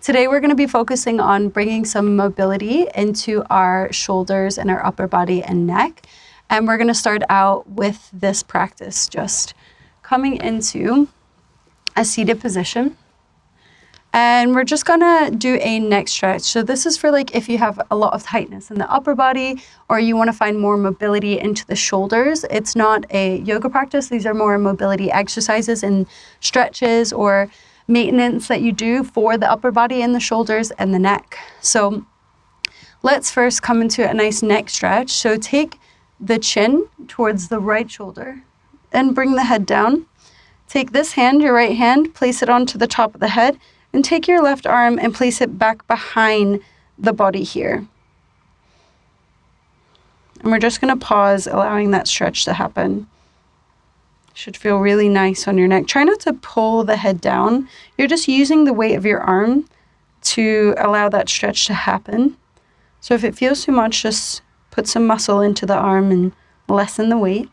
Today we're going to be focusing on bringing some mobility into our shoulders and our upper body and neck. And we're going to start out with this practice, just coming into a seated position. And we're just going to do a neck stretch. So this is for like if you have a lot of tightness in the upper body or you want to find more mobility into the shoulders. It's not a yoga practice. These are more mobility exercises and stretches or maintenance that you do for the upper body and the shoulders and the neck. So let's first come into a nice neck stretch. So take the chin towards the right shoulder and bring the head down. Take this hand, your right hand, place it onto the top of the head, and take your left arm and place it back behind the body here. And we're just going to pause, allowing that stretch to happen. Should feel really nice on your neck. Try not to pull the head down. You're just using the weight of your arm to allow that stretch to happen. So if it feels too much, just put some muscle into the arm and lessen the weight.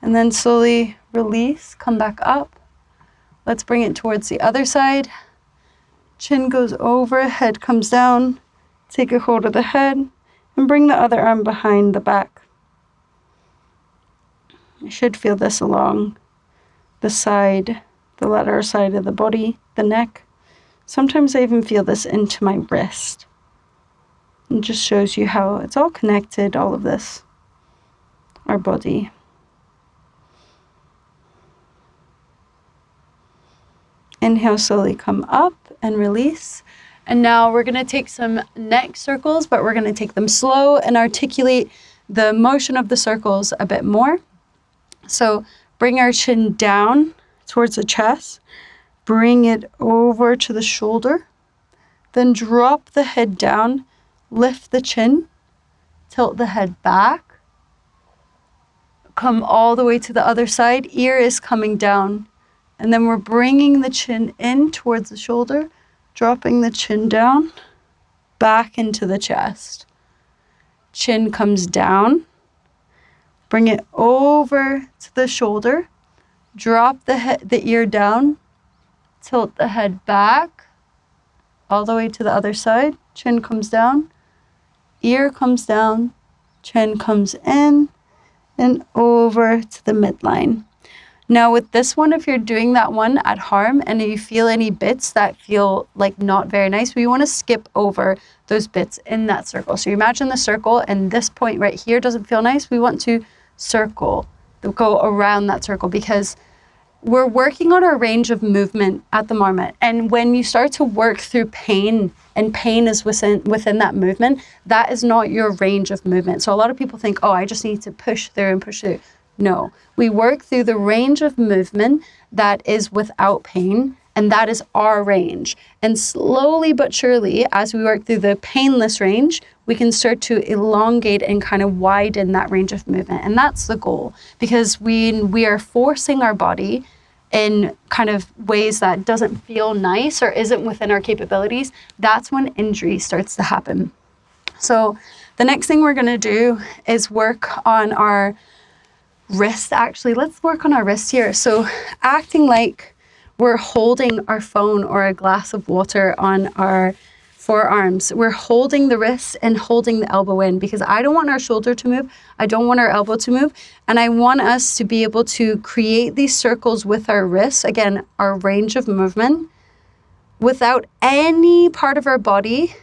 And then slowly release, come back up. Let's bring it towards the other side. Chin goes over, head comes down. Take a hold of the head and bring the other arm behind the back. You should feel this along the side, the lateral side of the body, the neck. Sometimes I even feel this into my wrist. It just shows you how it's all connected, all of this, our body. Inhale, slowly come up and release. And now we're going to take some neck circles, but we're going to take them slow and articulate the motion of the circles a bit more. So bring our chin down towards the chest, bring it over to the shoulder, then drop the head down, lift the chin, tilt the head back, come all the way to the other side, ear is coming down. And then we're bringing the chin in towards the shoulder, dropping the chin down, back into the chest. Chin comes down, bring it over to the shoulder, drop the ear down, tilt the head back, all the way to the other side. Chin comes down, ear comes down, chin comes in, and over to the midline. Now with this one, if you're doing that one at home and you feel any bits that feel like not very nice, we want to skip over those bits in that circle. So you imagine the circle and this point right here doesn't feel nice. We want to circle, go around that circle because we're working on our range of movement at the moment. And when you start to work through pain, and pain is within that movement, that is not your range of movement. So a lot of people think, oh, I just need to push through and push through. No, we work through the range of movement that is without pain, and that is our range. And slowly but surely, as we work through the painless range, we can start to elongate and kind of widen that range of movement. And that's the goal, because we are forcing our body in kind of ways that doesn't feel nice or isn't within our capabilities, that's when injury starts to happen. So the next thing we're going to do is work on our wrist. Actually, let's work on our wrist here. So acting like we're holding our phone or a glass of water on our forearms. We're holding the wrist and holding the elbow in because I don't want our shoulder to move. I don't want our elbow to move. And I want us to be able to create these circles with our wrists. Again, our range of movement without any part of our body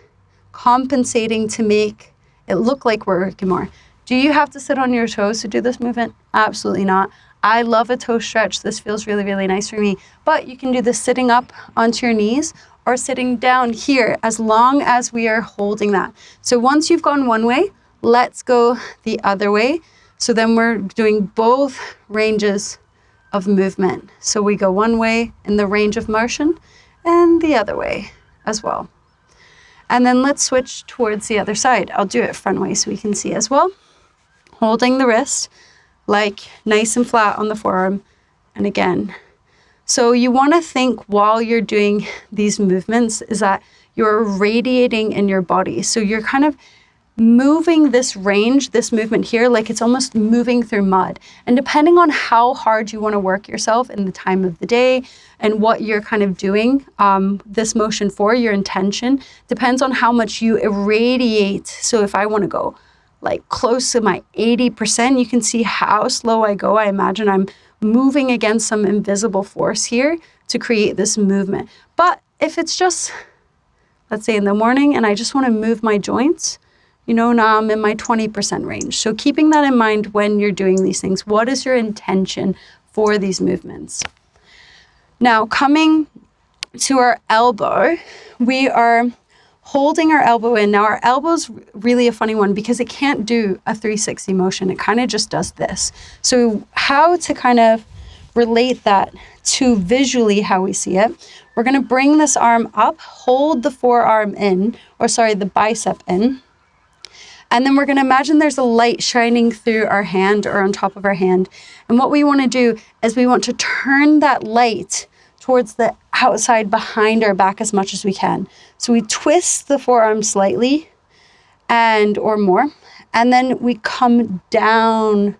compensating to make it look like we're working more. Do you have to sit on your toes to do this movement? Absolutely not. I love a toe stretch. This feels really, really nice for me. But you can do this sitting up onto your knees or sitting down here as long as we are holding that. So once you've gone one way, let's go the other way. So then we're doing both ranges of movement. So we go one way in the range of motion and the other way as well. And then let's switch towards the other side. I'll do it front way so we can see as well. Holding the wrist like nice and flat on the forearm. And again, so you want to think while you're doing these movements is that you're radiating in your body. So you're kind of moving this range, this movement here, like it's almost moving through mud. And depending on how hard you want to work yourself in the time of the day and what you're kind of doing this motion for, your intention, depends on how much you irradiate. So if I want to go like close to my 80%, you can see how slow I go. I imagine I'm moving against some invisible force here to create this movement. But if it's just, let's say in the morning, and I just want to move my joints, you know, now I'm in my 20% range. So keeping that in mind when you're doing these things, what is your intention for these movements? Now, coming to our elbow, we are holding our elbow in. Now, our elbow's really a funny one because it can't do a 360 motion. It kind of just does this. So how to kind of relate that to visually how we see it, we're going to bring this arm up, hold the forearm in, or sorry, the bicep in. And then we're going to imagine there's a light shining through our hand or on top of our hand. And what we want to do is we want to turn that light towards the outside behind our back as much as we can. So we twist the forearm slightly or more, and then we come down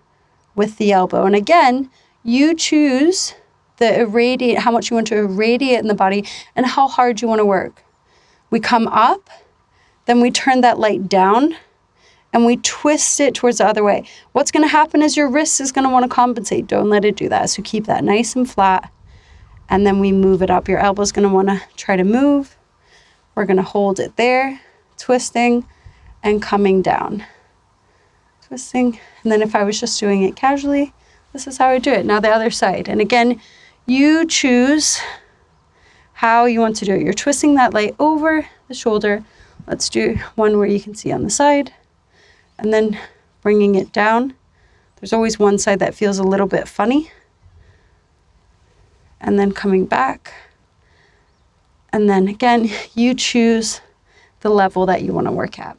with the elbow. And again, you choose how much you want to irradiate in the body and how hard you want to work. We come up, then we turn that light down, and we twist it towards the other way. What's going to happen is your wrist is going to want to compensate. Don't let it do that. So keep that nice and flat. And then we move it up. Your elbow's going to want to try to move. We're going to hold it there, twisting and coming down. Twisting. And then if I was just doing it casually, this is how I do it. Now the other side. And again, you choose how you want to do it. You're twisting that light over the shoulder. Let's do one where you can see on the side. And then bringing it down. There's always one side that feels a little bit funny. And then coming back. And then again, you choose the level that you want to work at.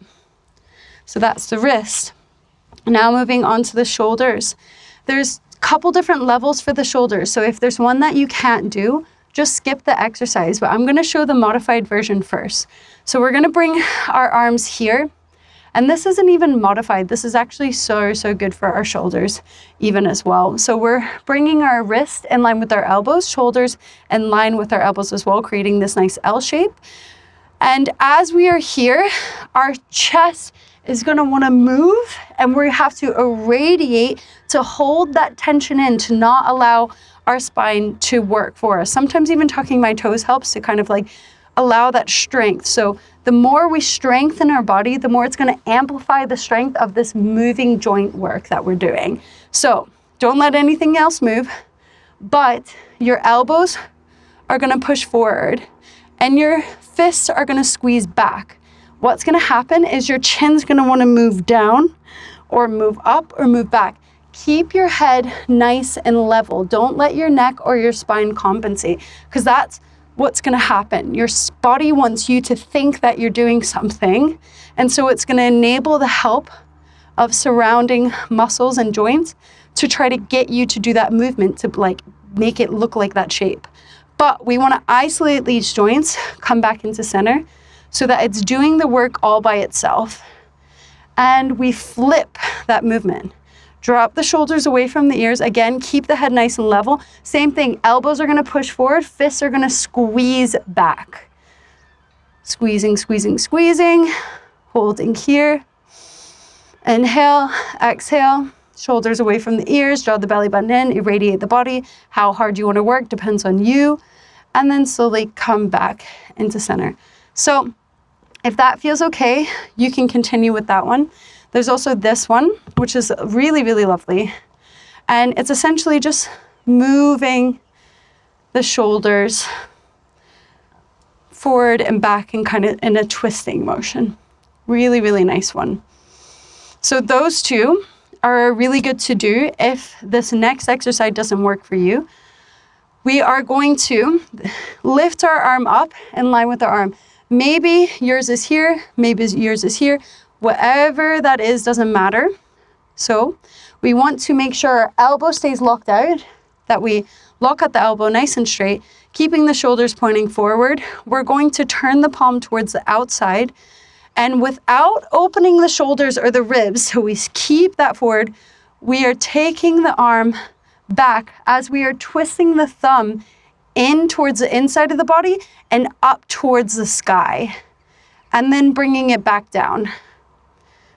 So that's the wrist. Now moving on to the shoulders. There's a couple different levels for the shoulders. So if there's one that you can't do, just skip the exercise. But I'm going to show the modified version first. So we're going to bring our arms here. And this isn't even modified. This is actually so good for our shoulders even as well. So we're bringing our wrist in line with our elbows, shoulders in line with our elbows as well, creating this nice L shape. And as we are here, our chest is going to want to move, and we have to irradiate to hold that tension in, to not allow our spine to work for us. Sometimes even tucking my toes helps to kind of like allow that strength. So the more we strengthen our body, the more it's going to amplify the strength of this moving joint work that we're doing. So don't let anything else move, but your elbows are going to push forward and your fists are going to squeeze back. What's going to happen is your chin's going to want to move down or move up or move back. Keep your head nice and level. Don't let your neck or your spine compensate, because that's what's going to happen. Your body wants you to think that you're doing something, and so it's going to enable the help of surrounding muscles and joints to try to get you to do that movement, to like make it look like that shape. But we want to isolate these joints, come back into center, so that it's doing the work all by itself. And we flip that movement. Drop the shoulders away from the ears. Again, keep the head nice and level. Same thing, elbows are going to push forward, fists are going to squeeze back. Squeezing, squeezing, squeezing. Holding here. Inhale, exhale. Shoulders away from the ears, draw the belly button in, irradiate the body. How hard you want to work depends on you. And then slowly come back into center. So if that feels okay, you can continue with that one. There's also this one, which is really, really lovely. And it's essentially just moving the shoulders forward and back and kind of in a twisting motion. Really, really nice one. So those two are really good to do if this next exercise doesn't work for you. We are going to lift our arm up in line with our arm. Maybe yours is here, maybe yours is here. Whatever that is doesn't matter. So we want to make sure our elbow stays locked out, that we lock at the elbow nice and straight, keeping the shoulders pointing forward. We're going to turn the palm towards the outside, And without opening the shoulders or the ribs, so we keep that forward, we are taking the arm back as we are twisting the thumb in towards the inside of the body and up towards the sky, and then bringing it back down.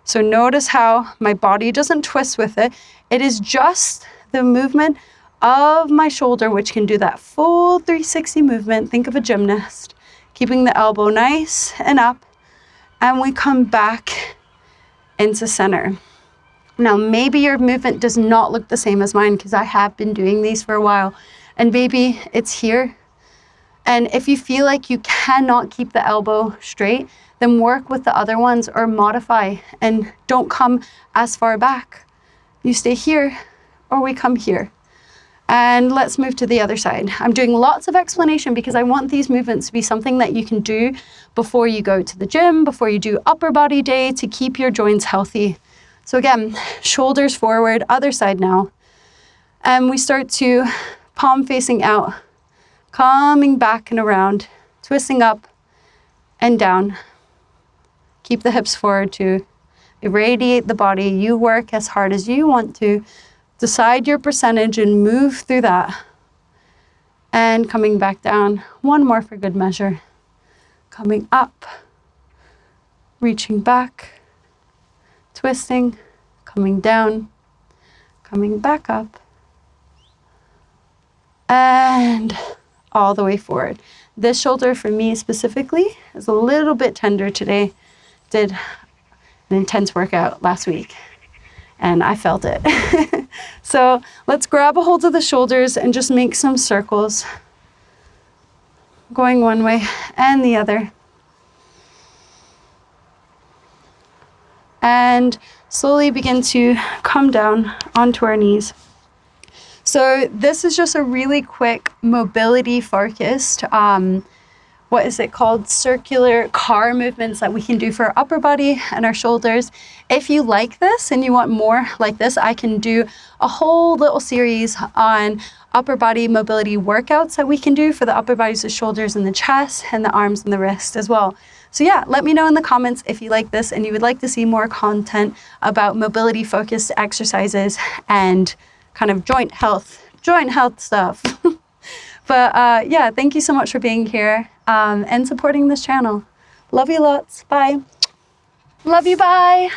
So notice how my body doesn't twist with it. It is just the movement of my shoulder, which can do that full 360 movement. Think of a gymnast, keeping the elbow nice and up, and we come back into center. Now, maybe your movement does not look the same as mine because I have been doing these for a while, and maybe it's here. And if you feel like you cannot keep the elbow straight, then work with the other ones or modify and don't come as far back. You stay here or we come here. And let's move to the other side. I'm doing lots of explanation because I want these movements to be something that you can do before you go to the gym, before you do upper body day, to keep your joints healthy. So again, shoulders forward, other side now. And we start to palm facing out, coming back and around, twisting up and down. Keep the hips forward to irradiate the body. You work as hard as you want to. Decide your percentage and move through that. And coming back down. One more for good measure. Coming up, reaching back, twisting, coming down, coming back up, and all the way forward. This shoulder for me specifically is a little bit tender today. Did an intense workout last week and I felt it. So let's grab a hold of the shoulders and just make some circles, going one way and the other. And slowly begin to come down onto our knees. So this is just a really quick mobility focused, what is it called? Circular car movements that we can do for our upper body and our shoulders. If you like this and you want more like this, I can do a whole little series on upper body mobility workouts that we can do for the upper bodies, the shoulders and the chest and the arms and the wrist as well. So yeah, let me know in the comments if you like this and you would like to see more content about mobility focused exercises and kind of joint health stuff. But yeah, thank you so much for being here and supporting this channel. Love you lots. Bye. Love you. Bye.